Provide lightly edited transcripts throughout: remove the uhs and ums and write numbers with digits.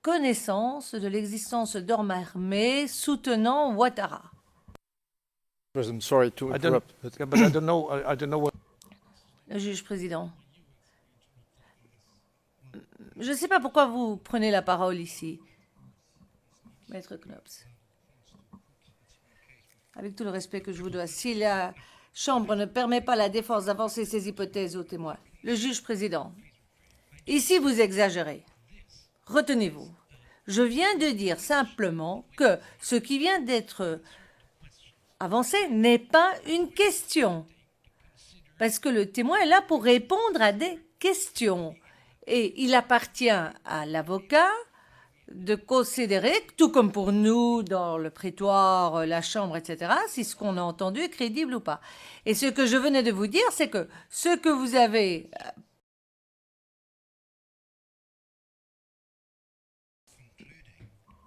connaissance de l'existence d'armes armées soutenant Ouattara. President, sorry to I don't, interrupt. but I don't know. I don't know what. Le juge président. Je ne sais pas pourquoi vous prenez la parole ici, Maître Knops. Avec tout le respect que je vous dois, si la Chambre ne permet pas à la défense d'avancer ses hypothèses aux témoins, le juge président, ici vous exagérez. Retenez-vous. Je viens de dire simplement que ce qui vient d'être avancé n'est pas une question. Parce que le témoin est là pour répondre à des questions. Et il appartient à l'avocat de considérer, tout comme pour nous dans le prétoire, la chambre, etc., si ce qu'on a entendu est crédible ou pas. Et ce que je venais de vous dire, c'est que ce que vous avez...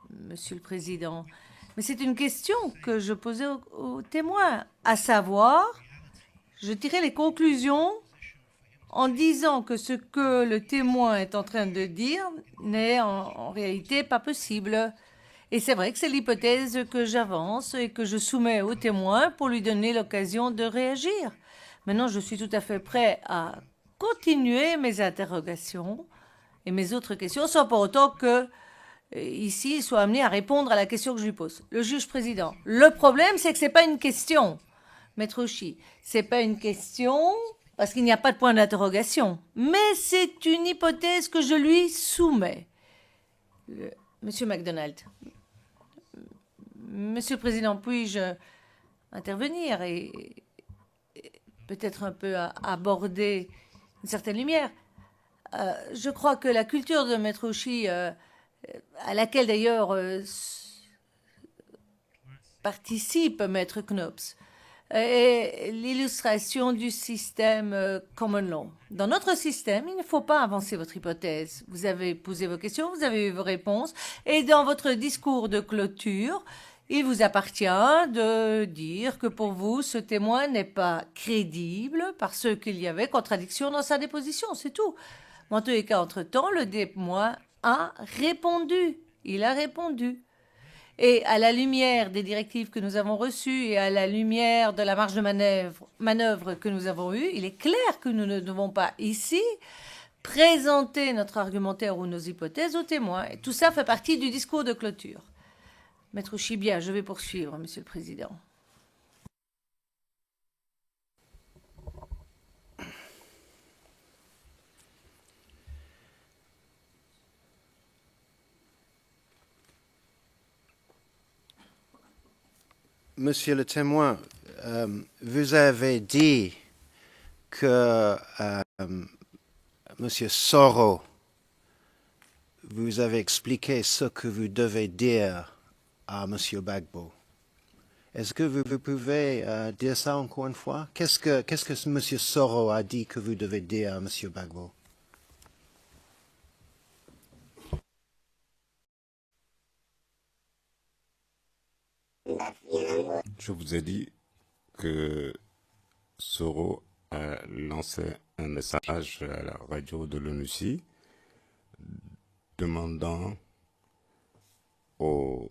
Monsieur le Président, mais c'est une question que je posais aux témoins, à savoir, je tirais les conclusions en disant que ce que le témoin est en train de dire n'est en réalité pas possible. Et c'est vrai que c'est l'hypothèse que j'avance et que je soumets au témoin pour lui donner l'occasion de réagir. Maintenant, je suis tout à fait prêt à continuer mes interrogations et mes autres questions, sans pour autant que ici il soit amené à répondre à la question que je lui pose. Le juge président, le problème, c'est que ce n'est pas une question, Maître Oshie, ce n'est pas une question parce qu'il n'y a pas de point d'interrogation, mais c'est une hypothèse que je lui soumets. Monsieur MacDonald. Monsieur le Président, puis-je intervenir et peut-être un peu aborder une certaine lumière? Je crois que la culture de Maître Oshie, à laquelle d'ailleurs participe Maître Knops, est l'illustration du système common law. Dans notre système, il ne faut pas avancer votre hypothèse. Vous avez posé vos questions, vous avez eu vos réponses, et dans votre discours de clôture, il vous appartient de dire que pour vous, ce témoin n'est pas crédible parce qu'il y avait contradiction dans sa déposition, c'est tout. En tous les cas, entre-temps, le témoin a répondu. Il a répondu. Et à la lumière des directives que nous avons reçues et à la lumière de la marge de manœuvre que nous avons eue, il est clair que nous ne devons pas ici présenter notre argumentaire ou nos hypothèses aux témoins. Et tout ça fait partie du discours de clôture. Maître Chibia, je vais poursuivre, Monsieur le Président. Monsieur le témoin, vous avez dit que Monsieur Soro, vous avez expliqué ce que vous devez dire à Monsieur Gbagbo. Est-ce que vous pouvez dire ça encore une fois? Qu'est-ce que Monsieur Soro a dit que vous devez dire à Monsieur Gbagbo? Je vous ai dit que Soro a lancé un message à la radio de l'ONUCI demandant aux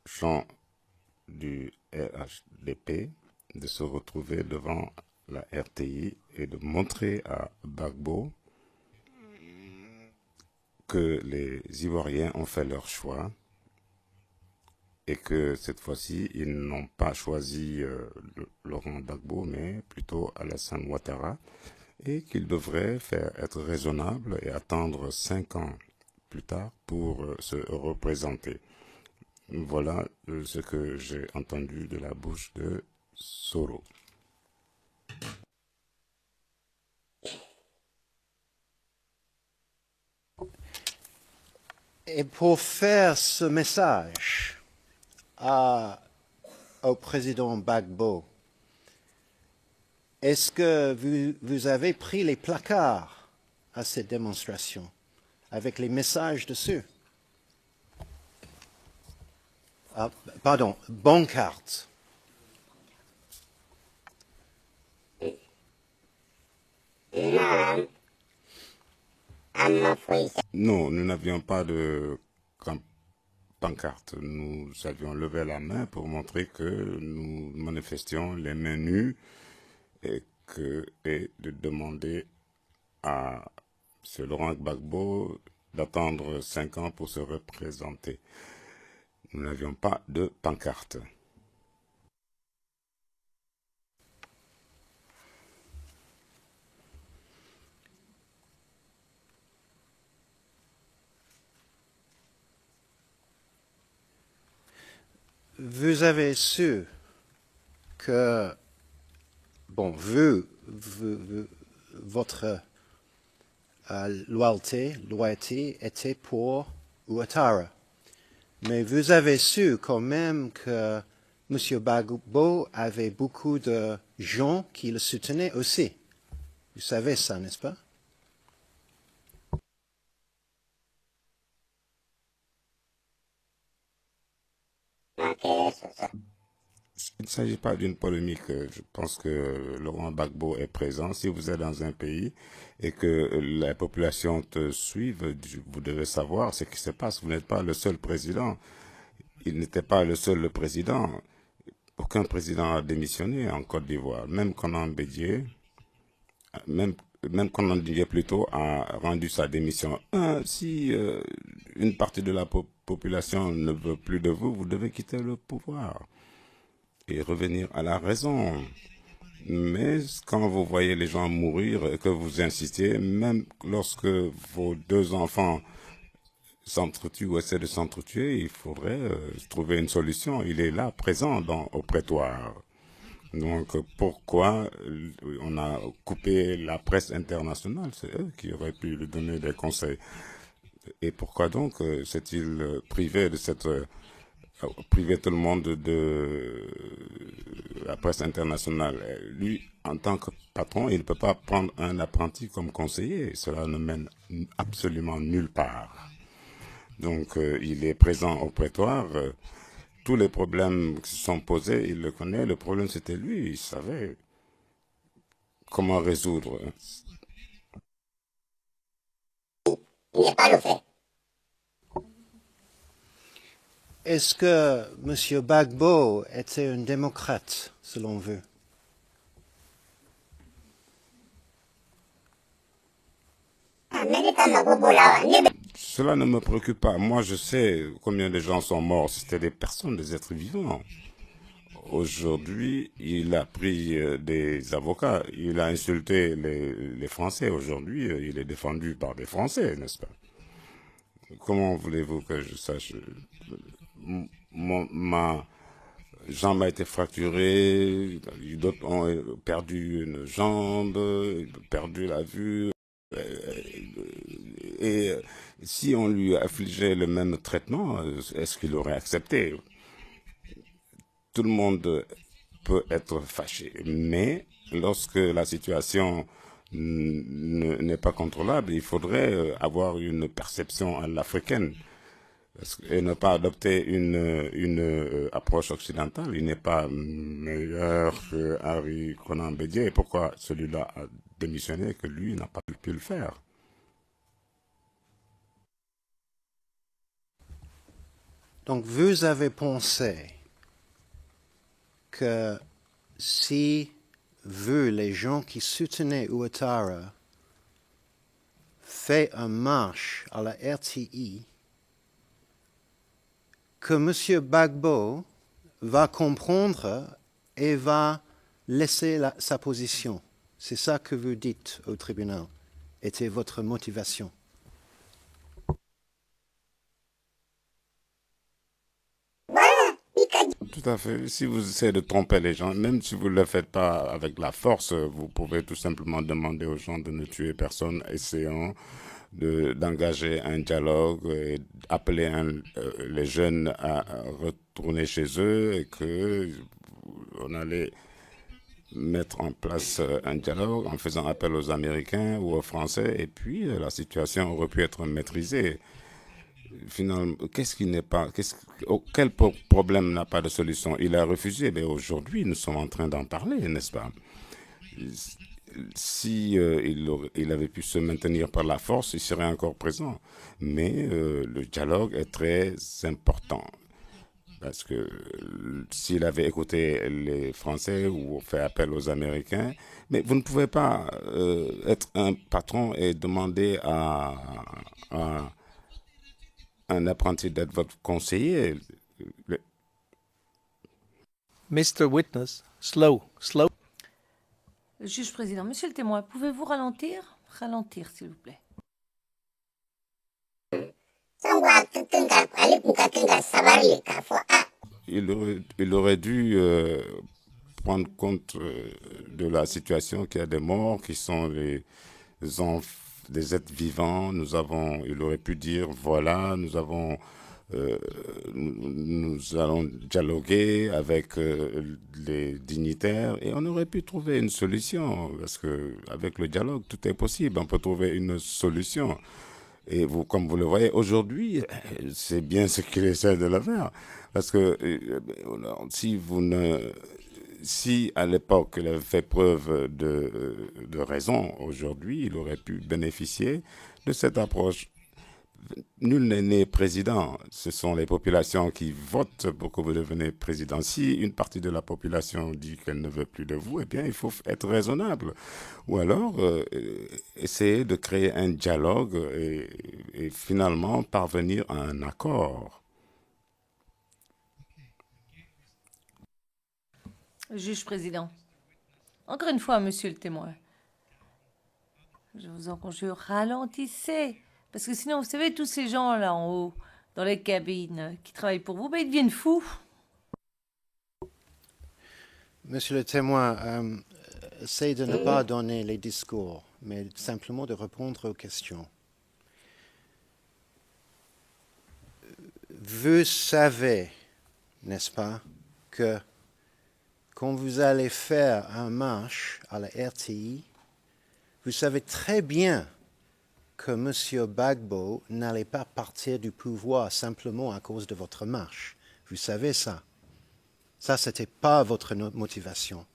gens du RHDP de se retrouver devant la RTI et de montrer à Gbagbo que les Ivoiriens ont fait leur choix et que cette fois-ci, ils n'ont pas choisi Laurent Gbagbo, mais plutôt Alassane Ouattara, et qu'ils devraient être raisonnables et attendre 5 ans plus tard pour se représenter. Voilà ce que j'ai entendu de la bouche de Soro. Et pour faire ce message au président Gbagbo, est-ce que vous avez pris les placards à cette démonstration avec les messages dessus? Pardon, bancartes. Non, nous n'avions pas de pancarte. Nous avions levé la main pour montrer que nous manifestions les mains nues et de demander à M. Laurent Gbagbo d'attendre 5 ans pour se représenter. Nous n'avions pas de pancarte. Vous avez su que, bon, votre loyauté était pour Ouattara. Mais vous avez su quand même que M. Gbagbo avait beaucoup de gens qui le soutenaient aussi. Vous savez ça, n'est-ce pas? Il ne s'agit pas d'une polémique. Je pense que Laurent Gbagbo est présent. Si vous êtes dans un pays et que la population te suive, vous devez savoir ce qui se passe. Vous n'êtes pas le seul président. Il n'était pas le seul président. Aucun président a démissionné en Côte d'Ivoire. Même Conan Bédié, même Conan Bédié plutôt a rendu sa démission. Si une partie de la population ne veut plus de vous, vous devez quitter le pouvoir et revenir à la raison. Mais quand vous voyez les gens mourir et que vous insistez, même lorsque vos 2 enfants s'entretuent ou essaient de s'entretuer, il faudrait trouver une solution. Il est là, présent au prétoire. Donc pourquoi on a coupé la presse internationale? C'est eux qui auraient pu lui donner des conseils. Et pourquoi donc s'est-il privé de cette... priver tout le monde de la presse internationale? Lui, en tant que patron, il ne peut pas prendre un apprenti comme conseiller. Cela ne mène absolument nulle part. Donc, il est présent au prétoire. Tous les problèmes qui se sont posés, il le connaît. Le problème, c'était lui. Il savait comment résoudre. Il n'est pas le fait. Est-ce que M. Gbagbo était un démocrate, selon vous? Cela ne me préoccupe pas. Moi, je sais combien de gens sont morts. C'était des personnes, des êtres vivants. Aujourd'hui, il a pris des avocats. Il a insulté les Français. Aujourd'hui, il est défendu par des Français, n'est-ce pas? Comment voulez-vous que je sache? Ma jambe a été fracturée, d'autres ont perdu une jambe, perdu la vue. Et si on lui affligeait le même traitement, est-ce qu'il aurait accepté? Tout le monde peut être fâché, mais lorsque la situation n'est pas contrôlable, il faudrait avoir une perception à l'africaine et ne pas adopter une approche occidentale. Il n'est pas meilleur que Harry Conan Bédié. Pourquoi celui-là a démissionné que lui n'a pas pu le faire? Donc vous avez pensé que si vous, les gens qui soutenaient Ouattara, fait une marche à la RTI, que M. Gbagbo va comprendre et va laisser sa position. C'est ça que vous dites au tribunal, était votre motivation. Tout à fait. Si vous essayez de tromper les gens, même si vous ne le faites pas avec la force, vous pouvez tout simplement demander aux gens de ne tuer personne, essayant d'engager un dialogue et appeler les jeunes à retourner chez eux et qu'on allait mettre en place un dialogue en faisant appel aux Américains ou aux Français, et puis la situation aurait pu être maîtrisée. Finalement, quel problème n'a pas de solution? Il a refusé, mais aujourd'hui, nous sommes en train d'en parler, n'est-ce pas? si il avait pu se maintenir par la force, il serait encore présent. Mais le dialogue est très important. Parce que s'il avait écouté les Français ou fait appel aux Américains, mais vous ne pouvez pas être un patron et demander à un apprenti d'être votre conseiller. Mr. Witness, slow, slow. Juge président, monsieur le témoin, pouvez-vous ralentir? Ralentir, s'il vous plaît. Il aurait dû prendre compte de la situation, qu'il y a des morts qui sont des êtres vivants. Il aurait pu dire, voilà, nous allons dialoguer avec les dignitaires et on aurait pu trouver une solution parce que avec le dialogue, tout est possible. On peut trouver une solution. Et vous, comme vous le voyez aujourd'hui, c'est bien ce qu'il essaie de le faire. Parce que si à l'époque il avait fait preuve de raison, aujourd'hui, il aurait pu bénéficier de cette approche. Nul n'est né président. Ce sont les populations qui votent pour que vous deveniez président. Si une partie de la population dit qu'elle ne veut plus de vous, eh bien, il faut être raisonnable. Ou alors, essayer de créer un dialogue et finalement parvenir à un accord. Juge président, encore une fois, monsieur le témoin, je vous en conjure, ralentissez. Parce que sinon, vous savez, tous ces gens là en haut, dans les cabines, qui travaillent pour vous, ben, ils deviennent fous. Monsieur le témoin, essayez de ne pas donner les discours, mais simplement de répondre aux questions. Vous savez, n'est-ce pas, que quand vous allez faire un marche à la RTI, vous savez très bien que M. Gbagbo n'allait pas partir du pouvoir simplement à cause de votre marche. Vous savez ça. Ça, ce n'était pas votre motivation.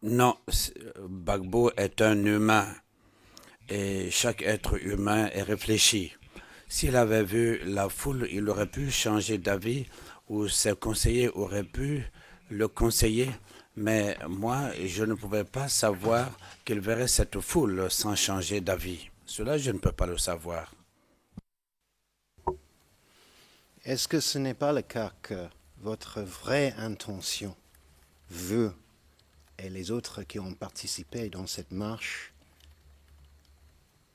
Non, Gbagbo est un humain et chaque être humain est réfléchi. S'il avait vu la foule, il aurait pu changer d'avis ou ses conseillers auraient pu le conseiller. Mais moi, je ne pouvais pas savoir qu'il verrait cette foule sans changer d'avis. Cela, je ne peux pas le savoir. Est-ce que ce n'est pas le cas que votre vraie intention, vous et les autres qui ont participé dans cette marche,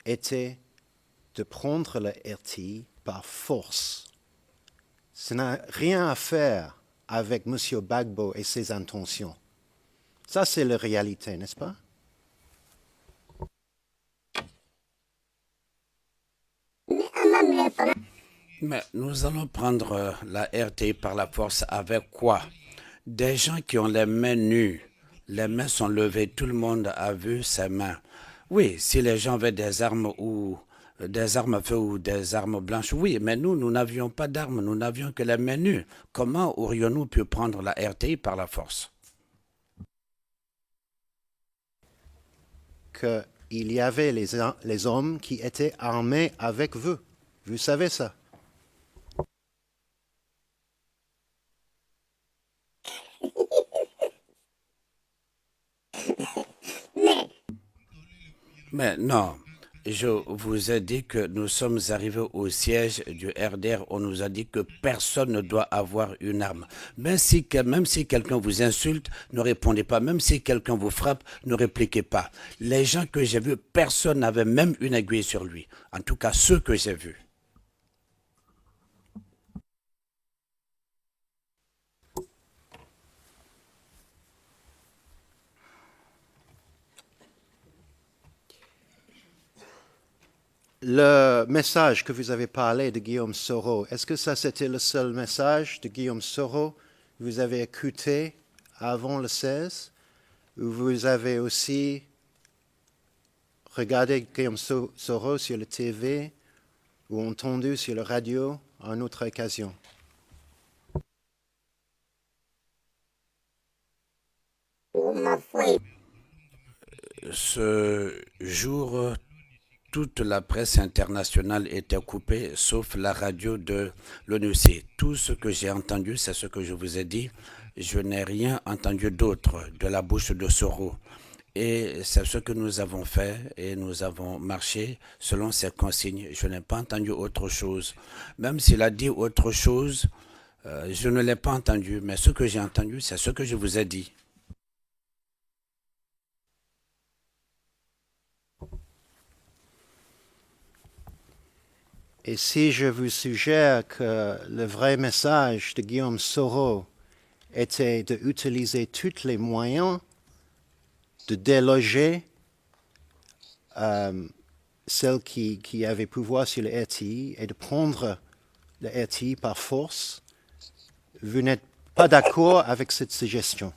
était de prendre le RTI par force? Ça n'a rien à faire avec M. Gbagbo et ses intentions. Ça, c'est la réalité, n'est-ce pas? Mais nous allons prendre la RTI par la force avec quoi? Des gens qui ont les mains nues. Les mains sont levées, tout le monde a vu ses mains. Oui, si les gens avaient des armes ou des armes à feu ou des armes blanches, oui, mais nous n'avions pas d'armes, nous n'avions que les mains nues. Comment aurions-nous pu prendre la RTI par la force? Qu'il y avait les hommes qui étaient armés avec vous. Vous savez ça? Mais non, je vous ai dit que nous sommes arrivés au siège du RDR. On nous a dit que personne ne doit avoir une arme. Même si quelqu'un vous insulte, ne répondez pas. Même si quelqu'un vous frappe, ne répliquez pas. Les gens que j'ai vus, personne n'avait même une aiguille sur lui. En tout cas, ceux que j'ai vus. Le message que vous avez parlé de Guillaume Soro, est-ce que ça c'était le seul message de Guillaume Soro que vous avez écouté avant le 16? Ou vous avez aussi regardé Guillaume Soro sur la TV ou entendu sur la radio à une autre occasion? ma foi. Ce jour, toute la presse internationale était coupée, sauf la radio de l'ONUC. Tout ce que j'ai entendu, c'est ce que je vous ai dit. Je n'ai rien entendu d'autre de la bouche de Soro. Et c'est ce que nous avons fait et nous avons marché selon ces consignes. Je n'ai pas entendu autre chose. Même s'il a dit autre chose, je ne l'ai pas entendu. Mais ce que j'ai entendu, c'est ce que je vous ai dit. Et si je vous suggère que le vrai message de Guillaume Soro était d'utiliser tous les moyens de déloger celles qui avaient pouvoir sur le RTI et de prendre le RTI par force, vous n'êtes pas d'accord avec cette suggestion?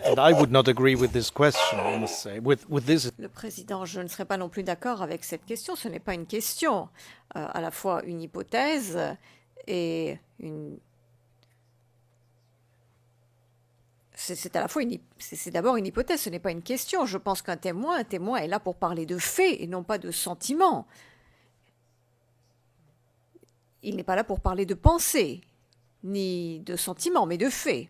And I would not agree with this question, I must say. With this, Le président, je ne serais pas non plus d'accord avec cette question. Ce n'est pas une question, à la fois une hypothèse et une... C'est à la fois c'est d'abord une hypothèse, ce n'est pas une question. Je pense qu'un témoin est là pour parler de faits et non pas de sentiments. Il n'est pas là pour parler de pensée, ni de sentiments, mais de faits.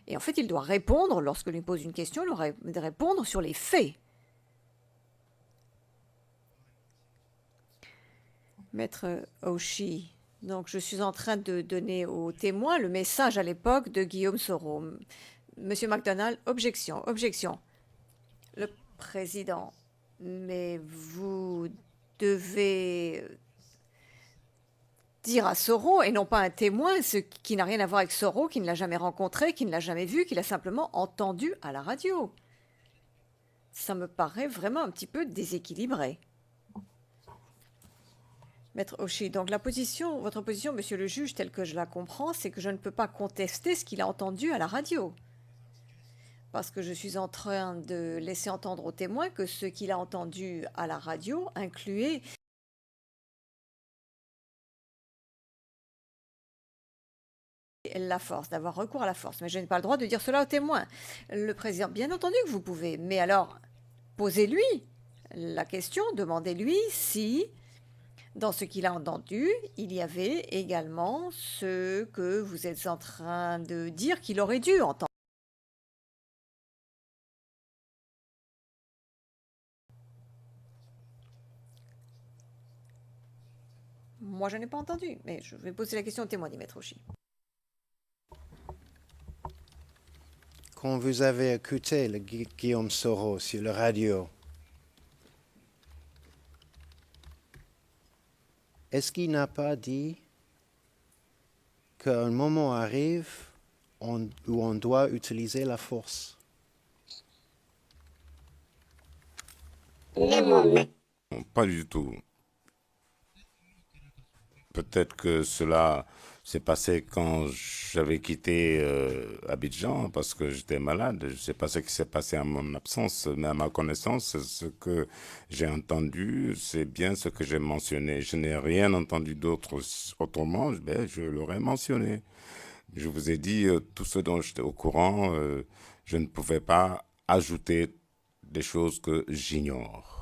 Et en fait, il doit répondre, lorsque lui pose une question, il doit répondre sur les faits. Maître Oshie, donc je suis en train de donner aux témoins le message à l'époque de Guillaume Soro. Monsieur MacDonald, objection, objection. Le président, mais vous devez dire à Soro, et non pas un témoin, ce qui n'a rien à voir avec Soro, qui ne l'a jamais rencontré, qui ne l'a jamais vu, qui l'a simplement entendu à la radio. Ça me paraît vraiment un petit peu déséquilibré. Maître Oshie, donc votre position, monsieur le juge, telle que je la comprends, c'est que je ne peux pas contester ce qu'il a entendu à la radio. Parce que je suis en train de laisser entendre aux témoins que ce qu'il a entendu à la radio incluait la force, d'avoir recours à la force. Mais je n'ai pas le droit de dire cela aux témoins. Le président, bien entendu que vous pouvez, mais alors, posez-lui la question, demandez-lui si, dans ce qu'il a entendu, il y avait également ce que vous êtes en train de dire qu'il aurait dû entendre. Moi, je n'ai pas entendu, mais je vais poser la question au témoin, dit Maître Oshie. Quand vous avez écouté le Guillaume Soro sur la radio, est-ce qu'il n'a pas dit qu'un moment arrive où on doit utiliser la force? Non, pas du tout. Peut-être que cela s'est passé quand j'avais quitté Abidjan parce que j'étais malade. Je ne sais pas ce qui s'est passé à mon absence, mais à ma connaissance, ce que j'ai entendu, c'est bien ce que j'ai mentionné. Je n'ai rien entendu d'autre autrement, ben, je l'aurais mentionné. Je vous ai dit tout ce dont j'étais au courant. Je ne pouvais pas ajouter des choses que j'ignore.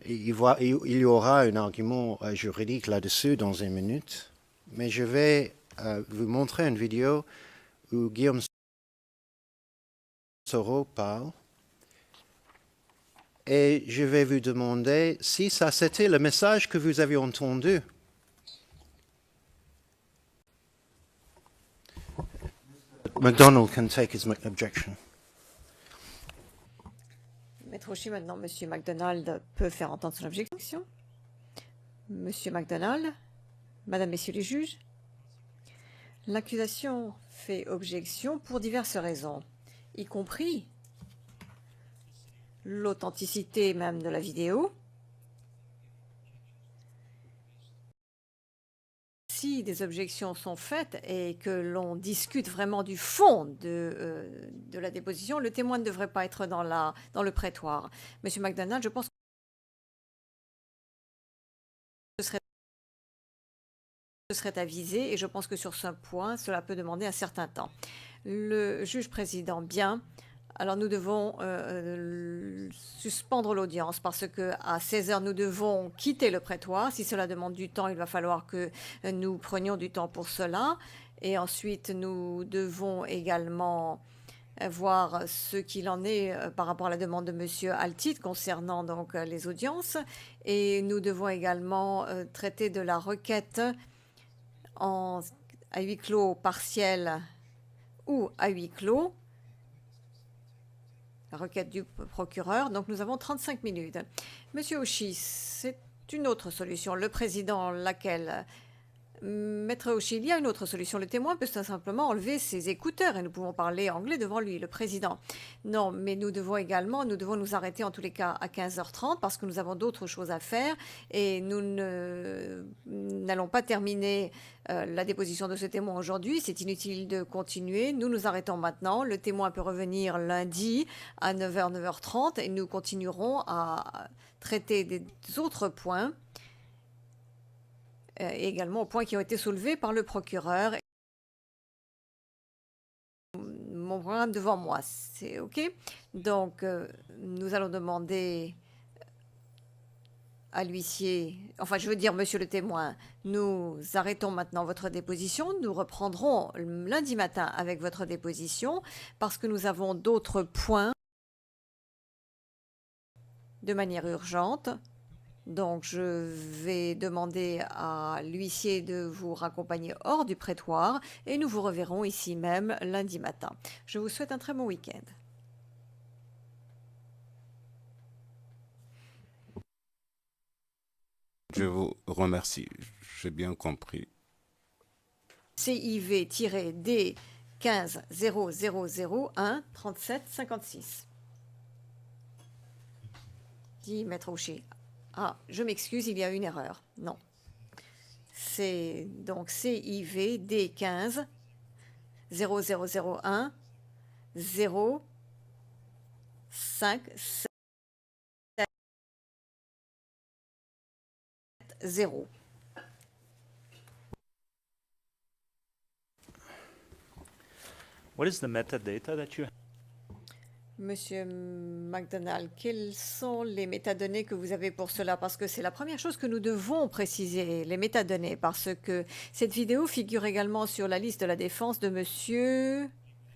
Il y aura un argument juridique là-dessus dans une minute, mais je vais vous montrer une vidéo où Guillaume Soro parle et je vais vous demander si ça c'était le message que vous avez entendu. MacDonald can take his objection. Maître Oshie, maintenant, Monsieur MacDonald peut faire entendre son objection. Monsieur MacDonald, Madame, Messieurs les juges, l'accusation fait objection pour diverses raisons, y compris l'authenticité même de la vidéo, si des objections sont faites et que l'on discute vraiment du fond de la déposition, le témoin ne devrait pas être dans le prétoire. Monsieur McDonald, je pense que ce serait avisé et je pense que sur ce point, cela peut demander un certain temps. Le juge président, bien. Alors nous devons suspendre l'audience parce que à 16 heures, nous devons quitter le prétoire. Si cela demande du temps, il va falloir que nous prenions du temps pour cela. Et ensuite, nous devons également voir ce qu'il en est par rapport à la demande de Monsieur Altit concernant donc les audiences. Et nous devons également traiter de la requête à huis clos partiel ou à huis clos. La requête du procureur. Donc, nous avons 35 minutes. Monsieur Oshie, c'est une autre solution. Le président, laquelle Maître Oshie, il y a une autre solution. Le témoin peut tout simplement enlever ses écouteurs et nous pouvons parler anglais devant lui, le président. Non, mais nous devons nous arrêter en tous les cas à 15h30 parce que nous avons d'autres choses à faire et nous n'allons pas terminer la déposition de ce témoin aujourd'hui. C'est inutile de continuer. Nous nous arrêtons maintenant. Le témoin peut revenir lundi à 9h, 9h30 et nous continuerons à traiter des autres points. Également aux points qui ont été soulevés par le procureur. Mon programme devant moi, c'est OK. Donc, nous allons demander à l'huissier, enfin, je veux dire, monsieur le témoin, nous arrêtons maintenant votre déposition. Nous reprendrons lundi matin avec votre déposition parce que nous avons d'autres points de manière urgente. Donc, je vais demander à l'huissier de vous raccompagner hors du prétoire et nous vous reverrons ici même lundi matin. Je vous souhaite un très bon week-end. Je vous remercie. J'ai bien compris. CIV-D 15 0001 37 56. Dit Maître Oshie. Ah, je m'excuse, il y a une erreur. Non. C'est donc CIV D15 0001 0 5 7 0. What is the metadata that you have? Monsieur McDonald, quelles sont les métadonnées que vous avez pour cela? Parce que c'est la première chose que nous devons préciser, les métadonnées, parce que cette vidéo figure également sur la liste de la défense de monsieur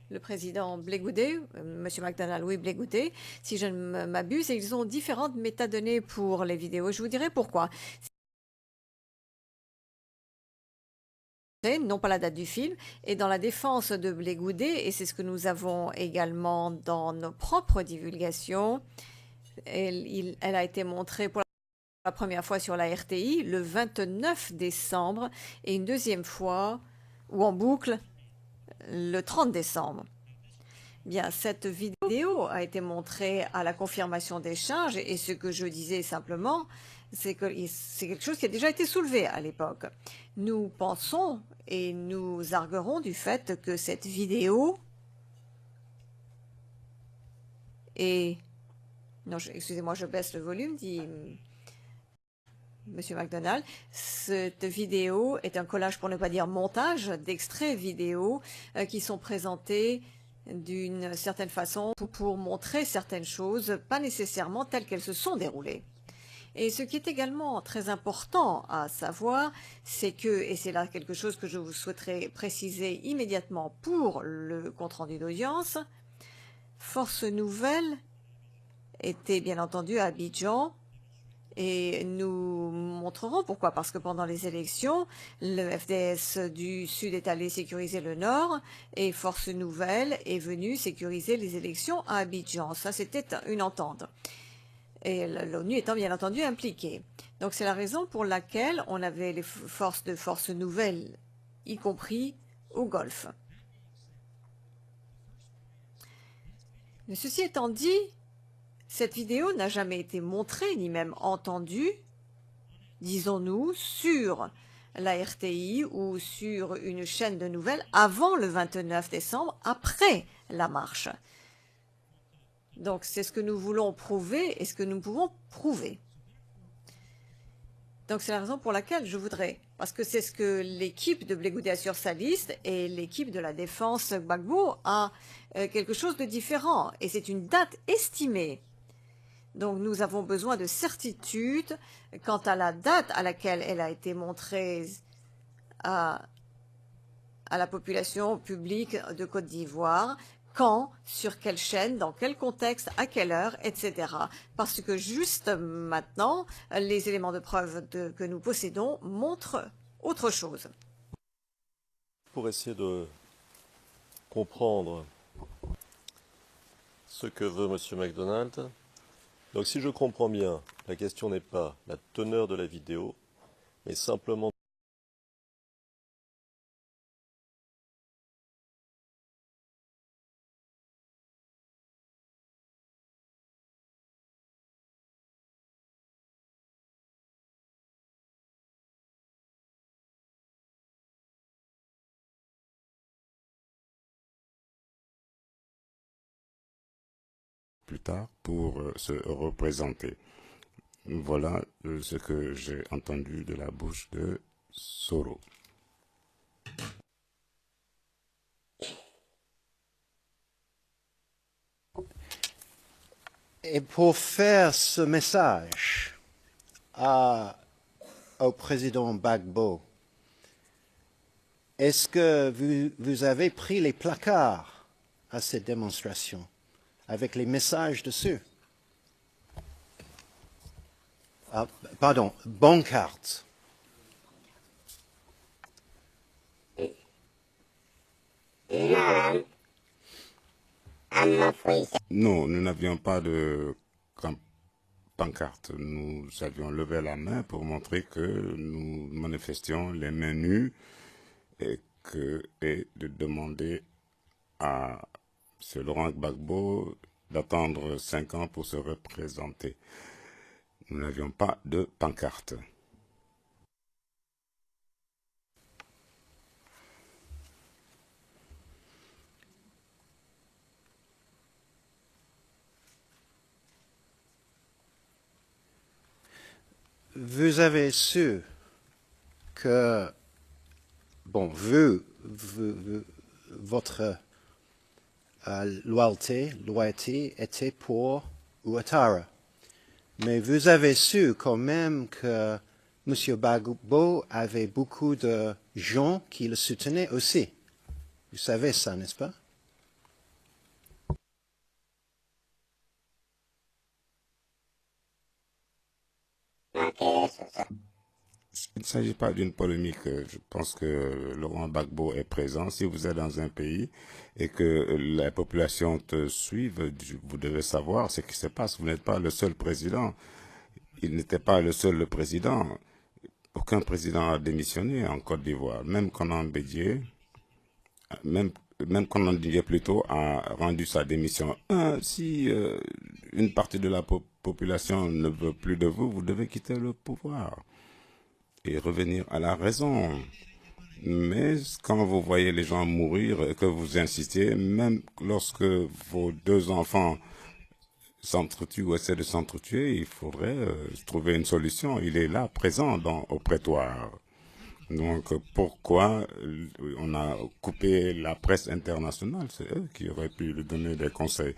le président Blégoudet, monsieur McDonald, oui, Blégoudet, si je ne m'abuse, et ils ont différentes métadonnées pour les vidéos. Je vous dirai pourquoi. Non pas la date du film, et dans la défense de Blégoudet, et c'est ce que nous avons également dans nos propres divulgations, elle a été montrée pour la première fois sur la RTI le 29 décembre, et une deuxième fois, ou en boucle, le 30 décembre. Bien, cette vidéo a été montrée à la confirmation des charges, et ce que je disais simplement, c'est que c'est quelque chose qui a déjà été soulevé à l'époque. Nous pensons et nous arguerons du fait que cette vidéo est... Non, excusez-moi, je baisse le volume, dit Monsieur McDonald. Cette vidéo est un collage, pour ne pas dire montage, d'extraits vidéo qui sont présentés d'une certaine façon pour montrer certaines choses, pas nécessairement telles qu'elles se sont déroulées. Et ce qui est également très important à savoir, c'est que, et c'est là quelque chose que je vous souhaiterais préciser immédiatement pour le compte-rendu d'audience, Force Nouvelle était bien entendu à Abidjan, et nous montrerons pourquoi. Parce que pendant les élections, le FDS du Sud est allé sécuriser le Nord et Force Nouvelle est venu sécuriser les élections à Abidjan. Ça, c'était une entente. Et l'ONU étant bien entendu impliquée. Donc c'est la raison pour laquelle on avait les forces de Force Nouvelle, y compris au Golfe. Mais ceci étant dit, cette vidéo n'a jamais été montrée ni même entendue, disons-nous, sur la RTI ou sur une chaîne de nouvelles avant le 29 décembre, après la marche. Donc c'est ce que nous voulons prouver et ce que nous pouvons prouver. Donc c'est la raison pour laquelle je voudrais, parce que c'est ce que l'équipe de Blegoudéa sur sa liste et l'équipe de la défense Gbagbo a quelque chose de différent et c'est une date estimée. Donc nous avons besoin de certitude quant à la date à laquelle elle a été montrée à la population publique de Côte d'Ivoire, quand, sur quelle chaîne, dans quel contexte, à quelle heure, etc. Parce que juste maintenant, les éléments de preuve que nous possédons montrent autre chose. Pour essayer de comprendre ce que veut M. McDonald. Donc si je comprends bien, la question n'est pas la teneur de la vidéo, mais simplement plus tard pour se représenter. Voilà ce que j'ai entendu de la bouche de Soro. Et pour faire ce message au président Gbagbo, est-ce que vous avez pris les placards à cette démonstration avec les messages dessus? Ah, pardon, bancartes. Non, nous n'avions pas de pancarte. Nous avions levé la main pour montrer que nous manifestions les mains nues et de demander à M. Laurent Gbagbo d'attendre 5 ans pour se représenter. Nous n'avions pas de pancarte. Vous avez su que, bon, votre loyauté était pour Ouattara. Mais vous avez su quand même que M. Gbagbo avait beaucoup de gens qui le soutenaient aussi. Vous savez ça, n'est-ce pas? Il ne s'agit pas d'une polémique. Je pense que Laurent Gbagbo est présent. Si vous êtes dans un pays et que la population te suive, vous devez savoir ce qui se passe. Vous n'êtes pas le seul président. Il n'était pas le seul président. Aucun président a démissionné en Côte d'Ivoire. Même Conan Bédié, même Conan Bédié plutôt, a rendu sa démission. Si une partie de la population ne veut plus de vous, vous devez quitter le pouvoir et revenir à la raison. Mais quand vous voyez les gens mourir et que vous insistez, même lorsque vos 2 enfants s'entretuent ou essaient de s'entretuer, il faudrait trouver une solution. Il est là, présent au prétoire. Donc pourquoi on a coupé la presse internationale? C'est eux qui auraient pu lui donner des conseils.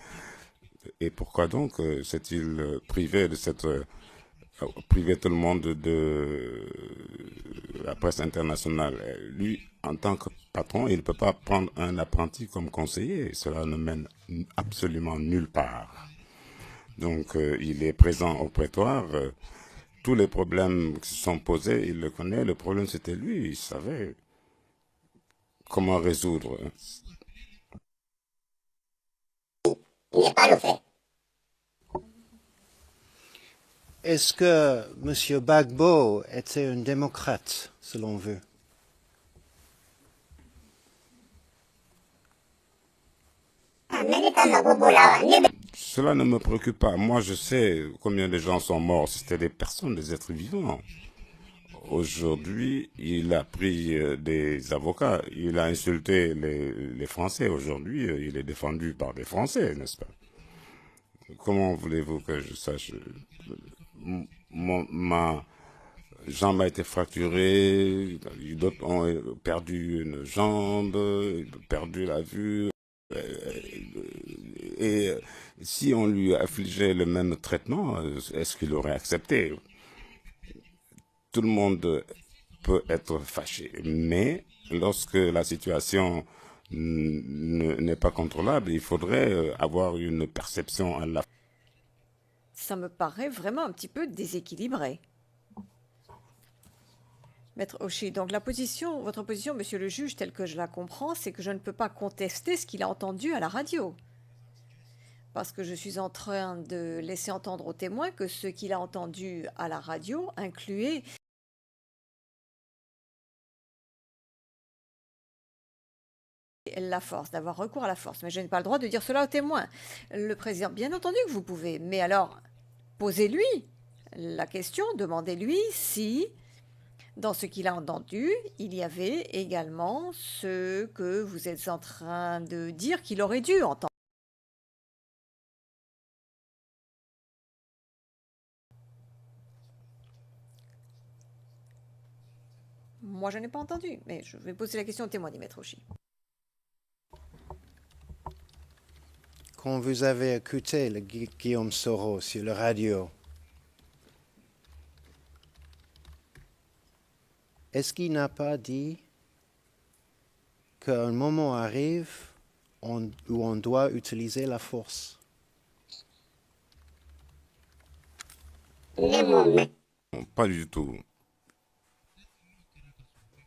Et pourquoi donc s'est-il privé de cette... priver tout le monde de la presse internationale. Lui, en tant que patron, il ne peut pas prendre un apprenti comme conseiller. Cela ne mène absolument nulle part. Donc, il est présent au prétoire. Tous les problèmes qui se sont posés, il le connaît. Le problème, c'était lui. Il savait comment résoudre. Il n'est pas le fait. Est-ce que M. Gbagbo était un démocrate, selon vous? Cela ne me préoccupe pas. Moi, je sais combien de gens sont morts. C'était des personnes, des êtres vivants. Aujourd'hui, il a pris des avocats, il a insulté les Français. Aujourd'hui, il est défendu par des Français, n'est-ce pas? Comment voulez-vous que je sache? Ma jambe a été fracturée, d'autres ont perdu une jambe, perdu la vue. Et si on lui affligeait le même traitement, est-ce qu'il aurait accepté? Tout le monde peut être fâché, mais lorsque la situation n'est pas contrôlable, il faudrait avoir une perception à la... Ça me paraît vraiment un petit peu déséquilibré. Maître Oshii, donc votre position, monsieur le juge, telle que je la comprends, c'est que je ne peux pas contester ce qu'il a entendu à la radio. Parce que je suis en train de laisser entendre aux témoins que ce qu'il a entendu à la radio incluait la force, d'avoir recours à la force. Mais je n'ai pas le droit de dire cela aux témoins. Le président, bien entendu que vous pouvez, mais alors, posez-lui la question, demandez-lui si, dans ce qu'il a entendu, il y avait également ce que vous êtes en train de dire qu'il aurait dû entendre. Moi, je n'ai pas entendu, mais je vais poser la question au témoin, dit Maître Oshii. Quand vous avez écouté le Guillaume Soro sur la radio, est-ce qu'il n'a pas dit qu'un moment arrive où on doit utiliser la force? Pas du tout.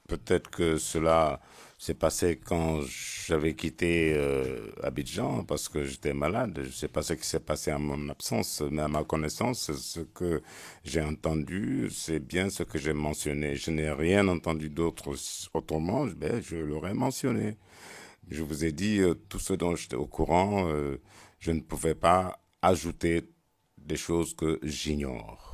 Peut-être que cela s'est passé quand j'avais quitté Abidjan parce que j'étais malade. Je ne sais pas ce qui s'est passé en mon absence, mais à ma connaissance, ce que j'ai entendu, c'est bien ce que j'ai mentionné. Je n'ai rien entendu d'autre autrement, ben, je l'aurais mentionné. Je vous ai dit tout ce dont j'étais au courant. Je ne pouvais pas ajouter des choses que j'ignore.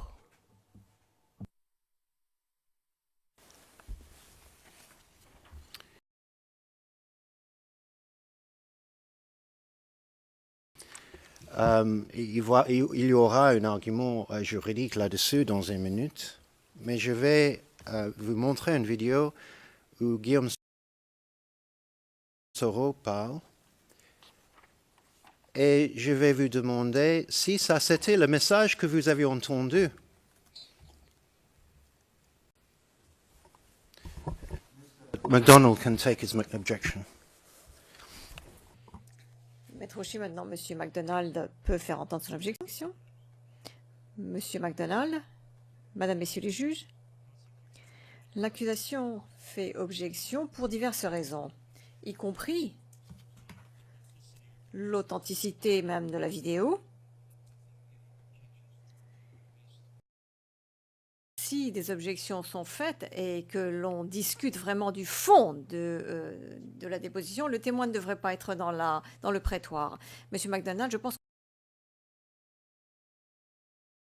Il y aura un argument juridique là-dessus dans une minute, mais je vais vous montrer une vidéo où Guillaume Soro parle et je vais vous demander si ça c'était le message que vous avez entendu. McDonald can take his objection. Maître Oshii, maintenant, Monsieur MacDonald peut faire entendre son objection. Monsieur MacDonald, Madame, Messieurs les juges, l'accusation fait objection pour diverses raisons, y compris l'authenticité même de la vidéo. Si des objections sont faites et que l'on discute vraiment du fond de la déposition, le témoin ne devrait pas être dans le prétoire. Monsieur MacDonald, je pense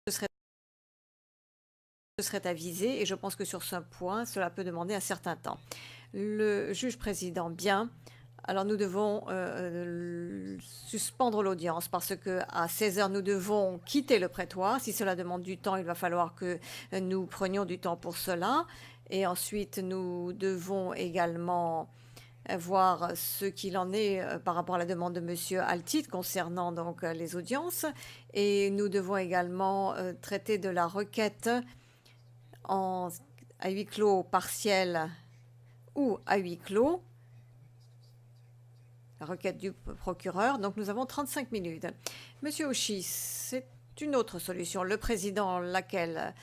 que ce serait avisé et je pense que sur ce point, cela peut demander un certain temps. Le juge président, bien. Alors nous devons suspendre l'audience parce qu'à 16 h, nous devons quitter le prétoire. Si cela demande du temps, il va falloir que nous prenions du temps pour cela. Et ensuite, nous devons également voir ce qu'il en est par rapport à la demande de M. Altit concernant donc les audiences. Et nous devons également traiter de la requête à huis clos partiel ou à huis clos. La requête du procureur. Donc, nous avons 35 minutes. Monsieur Oshii, c'est une autre solution. Le président, laquelle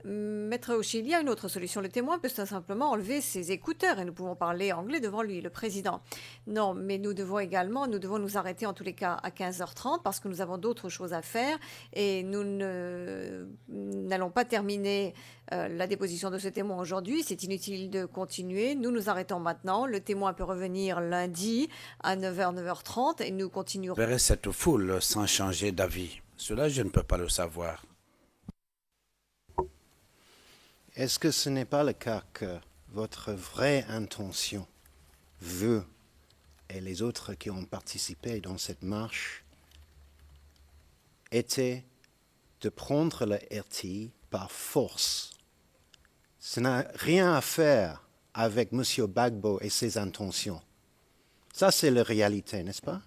Maître Oshii, il y a une autre solution. Le témoin peut tout simplement enlever ses écouteurs et nous pouvons parler anglais devant lui, le président. Non, mais nous devons nous arrêter en tous les cas à 15h30 parce que nous avons d'autres choses à faire et nous n'allons pas terminer la déposition de ce témoin aujourd'hui. C'est inutile de continuer. Nous nous arrêtons maintenant. Le témoin peut revenir lundi à 9h, 9h30 et nous continuerons. Verrez cette foule sans changer d'avis. Cela, je ne peux pas le savoir. est-ce que ce n'est pas le cas que votre vraie intention, vous et les autres qui ont participé dans cette marche, était de prendre le RTI par force? Ça n'a rien à faire avec M. Gbagbo et ses intentions. Ça, c'est la réalité, n'est-ce pas?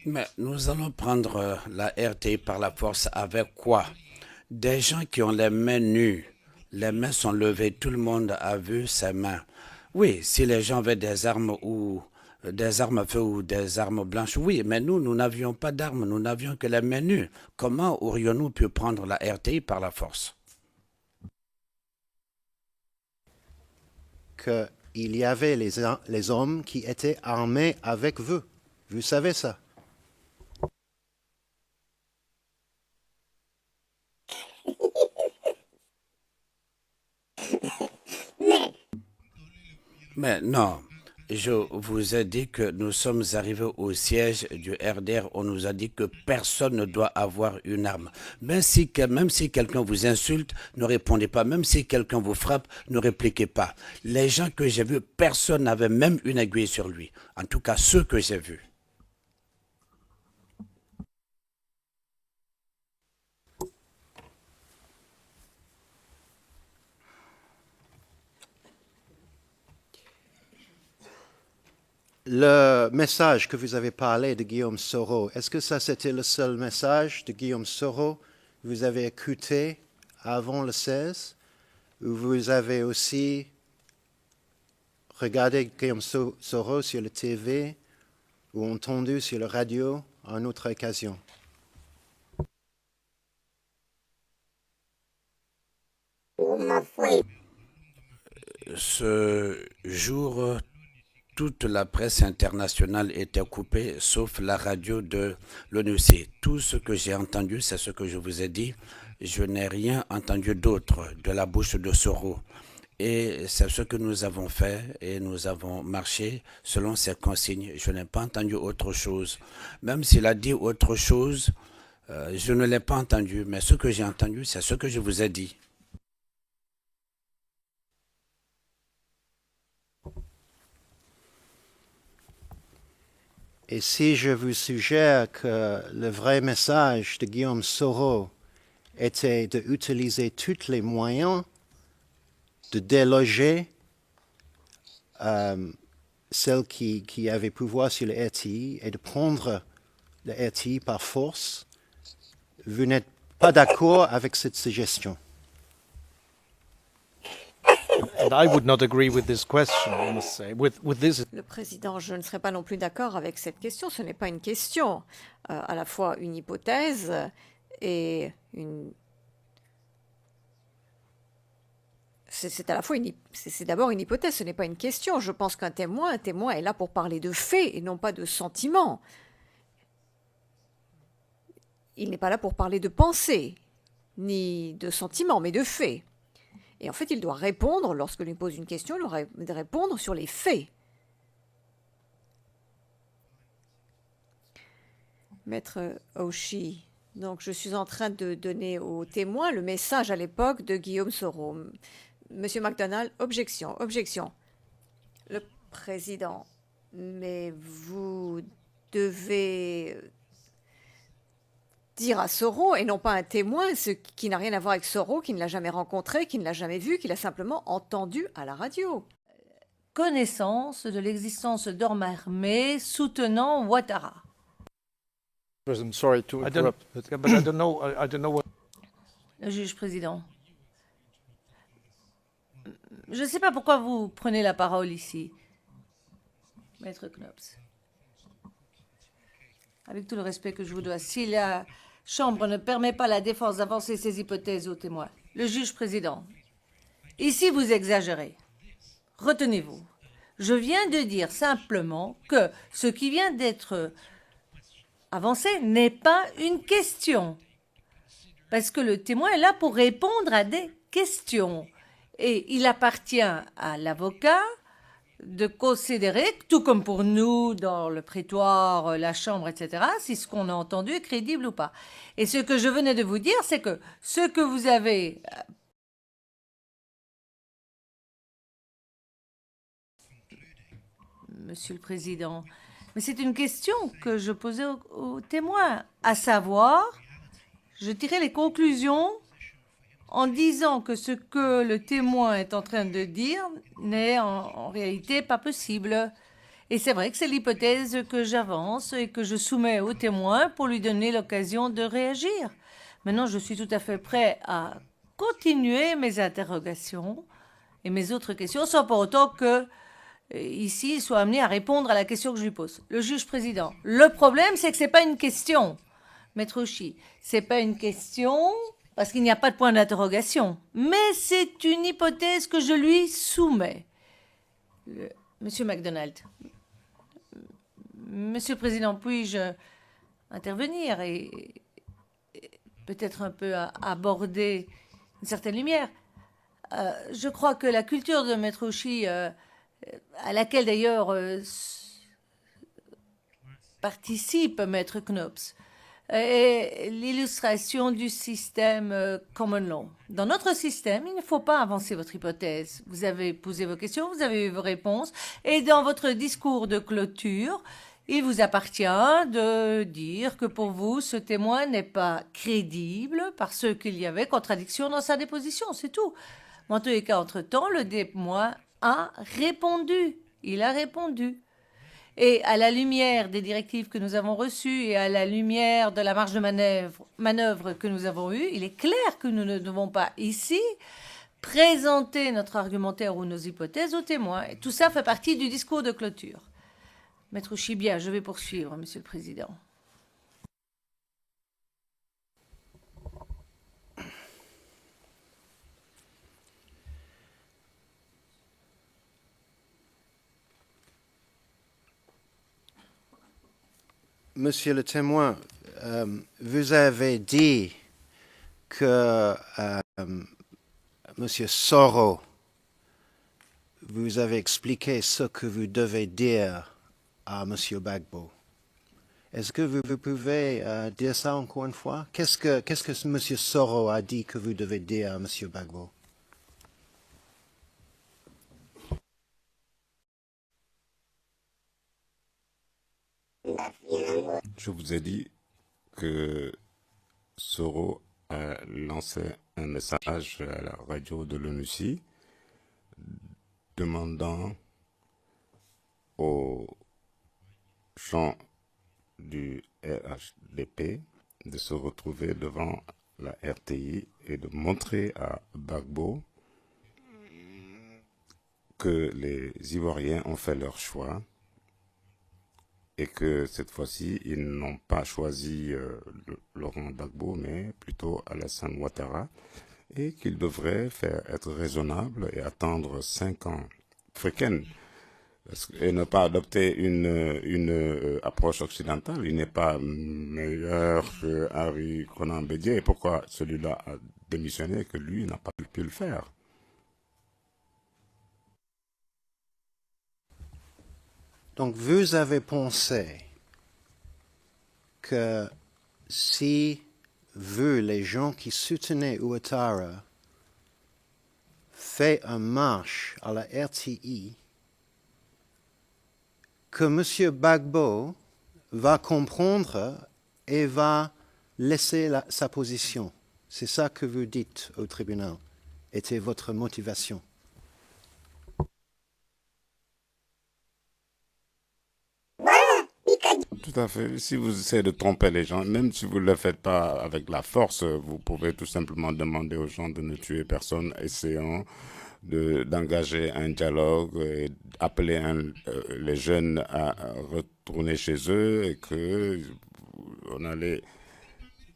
Mais nous allons prendre la RTI par la force avec quoi? Des gens qui ont les mains nues, les mains sont levées, tout le monde a vu ses mains. Oui, si les gens avaient des armes ou des armes à feu ou des armes blanches, oui, mais nous n'avions pas d'armes, nous n'avions que les mains nues. Comment aurions-nous pu prendre la RTI par la force? Qu'il y avait les hommes qui étaient armés avec vous. Vous savez ça? Mais non, je vous ai dit que nous sommes arrivés au siège du RDR. On nous a dit que personne ne doit avoir une arme. Même si quelqu'un vous insulte, ne répondez pas. Même si quelqu'un vous frappe, ne répliquez pas. Les gens que j'ai vus, personne n'avait même une aiguille sur lui. En tout cas, ceux que j'ai vus. Le message que vous avez parlé de Guillaume Soro, est-ce que ça c'était le seul message de Guillaume Soro que vous avez écouté avant le 16? Ou vous avez aussi regardé Guillaume Soro sur la TV ou entendu sur la radio à une autre occasion? Ce jour, toute la presse internationale était coupée, sauf la radio de l'ONUC. Tout ce que j'ai entendu, c'est ce que je vous ai dit. Je n'ai rien entendu d'autre de la bouche de Soro. Et c'est ce que nous avons fait et nous avons marché selon ses consignes. Je n'ai pas entendu autre chose. Même s'il a dit autre chose, je ne l'ai pas entendu. Mais ce que j'ai entendu, c'est ce que je vous ai dit. Et si je vous suggère que le vrai message de Guillaume Soro était d'utiliser tous les moyens de déloger celles qui avaient pouvoir sur le RTI et de prendre le RTI par force, vous n'êtes pas d'accord avec cette suggestion? And I would not agree with this question, I must say. With this, Le président, je ne serais pas non plus d'accord avec cette question. Ce n'est pas une question, à la fois une hypothèse et une... C'est à la fois c'est d'abord une hypothèse, ce n'est pas une question. Je pense qu'un témoin est là pour parler de faits et non pas de sentiments. Il n'est pas là pour parler de pensée, ni de sentiments, mais de faits. Et en fait, il doit répondre, lorsque lui pose une question, il doit répondre sur les faits. Maître Oshie, donc je suis en train de donner aux témoins le message à l'époque de Guillaume Soro. Monsieur MacDonald, objection, objection. Le président, mais vous devez dire à Soro, et non pas un témoin, ce qui n'a rien à voir avec Soro, qui ne l'a jamais rencontré, qui ne l'a jamais vu, qui l'a simplement entendu à la radio. Connaissance de l'existence d'armes armées soutenant Ouattara. I'm sorry to I don't, interrupt. but I don't know what. Le juge président. Je ne sais pas pourquoi vous prenez la parole ici, Maître Knops. Avec tout le respect que je vous dois, si la Chambre ne permet pas à la défense d'avancer ses hypothèses aux témoins, le juge président, ici vous exagérez. Retenez-vous. Je viens de dire simplement que ce qui vient d'être avancé n'est pas une question. Parce que le témoin est là pour répondre à des questions. Et il appartient à l'avocat de considérer, tout comme pour nous dans le prétoire, la chambre, etc., si ce qu'on a entendu est crédible ou pas. Et ce que je venais de vous dire, c'est que ce que vous avez Monsieur le Président, mais c'est une question que je posais aux témoins, à savoir, je tirais les conclusions en disant que ce que le témoin est en train de dire n'est en réalité pas possible. Et c'est vrai que c'est l'hypothèse que j'avance et que je soumets au témoin pour lui donner l'occasion de réagir. Maintenant, je suis tout à fait prêt à continuer mes interrogations et mes autres questions, sans pour autant que ici, il soit amené à répondre à la question que je lui pose. Le juge président, le problème, c'est que ce n'est pas une question, Maître Oshii. Ce n'est pas une question parce qu'il n'y a pas de point d'interrogation. Mais c'est une hypothèse que je lui soumets. Monsieur MacDonald. Monsieur le Président, puis-je intervenir et peut-être un peu aborder une certaine lumière? Je crois que la culture de Maître Oshii, à laquelle d'ailleurs participe Maître Knops, est l'illustration du système common law. Dans notre système, il ne faut pas avancer votre hypothèse. Vous avez posé vos questions, vous avez eu vos réponses, et dans votre discours de clôture, il vous appartient de dire que pour vous, ce témoin n'est pas crédible parce qu'il y avait contradiction dans sa déposition, c'est tout. En tous les cas, entre-temps, le témoin a répondu. Il a répondu. Et à la lumière des directives que nous avons reçues et à la lumière de la marge de manœuvre que nous avons eue, il est clair que nous ne devons pas ici présenter notre argumentaire ou nos hypothèses aux témoins. Et tout ça fait partie du discours de clôture. Maître Chibia, je vais poursuivre, Monsieur le Président. Monsieur le témoin, vous avez dit que Monsieur Soro, vous avez expliqué ce que vous devez dire à Monsieur Gbagbo. Est-ce que vous pouvez dire ça encore une fois? Qu'est-ce que Monsieur Soro a dit que vous devez dire à Monsieur Gbagbo? Je vous ai dit que Soro a lancé un message à la radio de l'ONUCI demandant aux gens du RHDP de se retrouver devant la RTI et de montrer à Gbagbo que les Ivoiriens ont fait leur choix et que cette fois-ci, ils n'ont pas choisi Laurent Gbagbo, mais plutôt Alassane Ouattara, et qu'ils devraient être raisonnables et attendre 5 ans africaines et ne pas adopter une approche occidentale. Il n'est pas meilleur que Harry Konan Bédié. Pourquoi celui-là a démissionné que lui n'a pas pu le faire? Donc, vous avez pensé que si vous, les gens qui soutenaient Ouattara, fait une marche à la RTI, que M. Gbagbo va comprendre et va laisser sa position. C'est ça que vous dites au tribunal. Était votre motivation. Tout à fait. Si vous essayez de tromper les gens, même si vous ne le faites pas avec la force, vous pouvez tout simplement demander aux gens de ne tuer personne, essayant d'engager un dialogue et appeler les jeunes à retourner chez eux et qu'on allait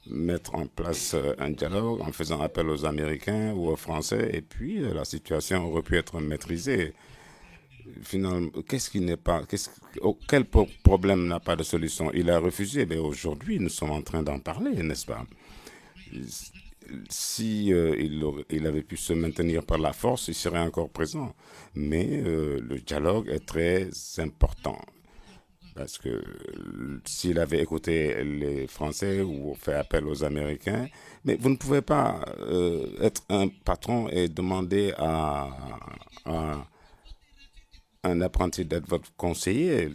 mettre en place un dialogue en faisant appel aux Américains ou aux Français et puis la situation aurait pu être maîtrisée. Finalement, quel problème n'a pas de solution? Il a refusé, mais aujourd'hui, nous sommes en train d'en parler, n'est-ce pas? si il avait pu se maintenir par la force, il serait encore présent. Mais le dialogue est très important. Parce que s'il avait écouté les Français ou fait appel aux Américains, mais vous ne pouvez pas être un patron et demander à un apprenti d'être votre conseiller.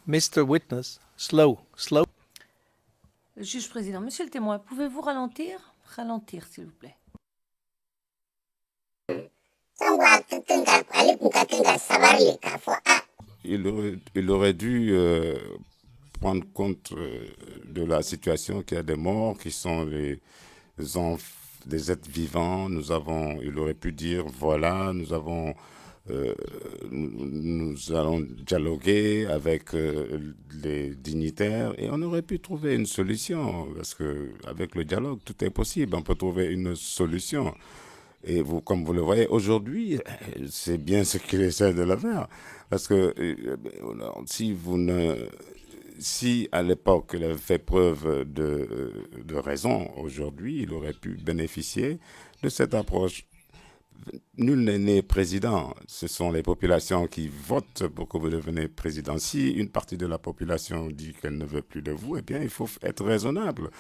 Mr. Witness, slow. Juge président, monsieur le témoin, pouvez-vous ralentir? Ralentir, s'il vous plaît. Il aurait dû prendre compte de la situation, qu'il y a des morts qui sont des êtres vivants. Il aurait pu dire, voilà, nous allons dialoguer avec les dignitaires et on aurait pu trouver une solution parce que avec le dialogue, tout est possible. On peut trouver une solution. Et vous, comme vous le voyez, aujourd'hui, c'est bien ce qu'il essaie de le faire. Parce que si à l'époque il avait fait preuve de raison, aujourd'hui, il aurait pu bénéficier de cette approche. Nul n'est né président. Ce sont les populations qui votent pour que vous deveniez président. Si une partie de la population dit qu'elle ne veut plus de vous, eh bien, il faut être raisonnable.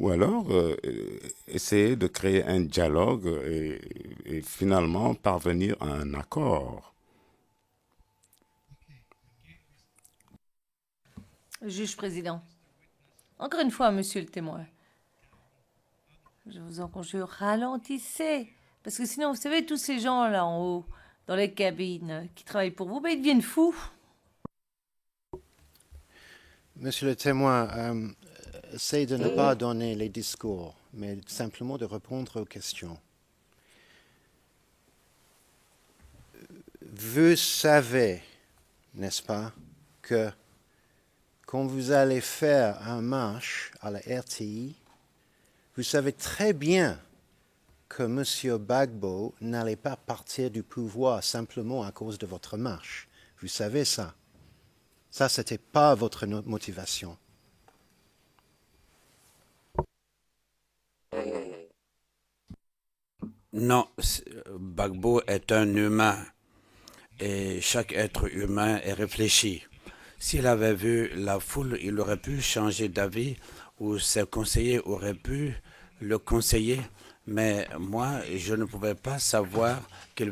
Ou alors, essayer de créer un dialogue et finalement parvenir à un accord. Juge président, encore une fois, monsieur le témoin, je vous en conjure, ralentissez. Parce que sinon, vous savez, tous ces gens là en haut, dans les cabines, qui travaillent pour vous, ben, ils deviennent fous. Monsieur le témoin, essayez de ne pas donner les discours, mais simplement de répondre aux questions. Vous savez, n'est-ce pas, que quand vous allez faire un marche à la RTI, vous savez très bien que M. Gbagbo n'allait pas partir du pouvoir simplement à cause de votre marche. Vous savez ça. Ça, ce n'était pas votre motivation. Non, Gbagbo est un humain et chaque être humain est réfléchi. S'il avait vu la foule, il aurait pu changer d'avis ou ses conseillers auraient pu le conseiller. Mais moi, je ne pouvais pas savoir qu'il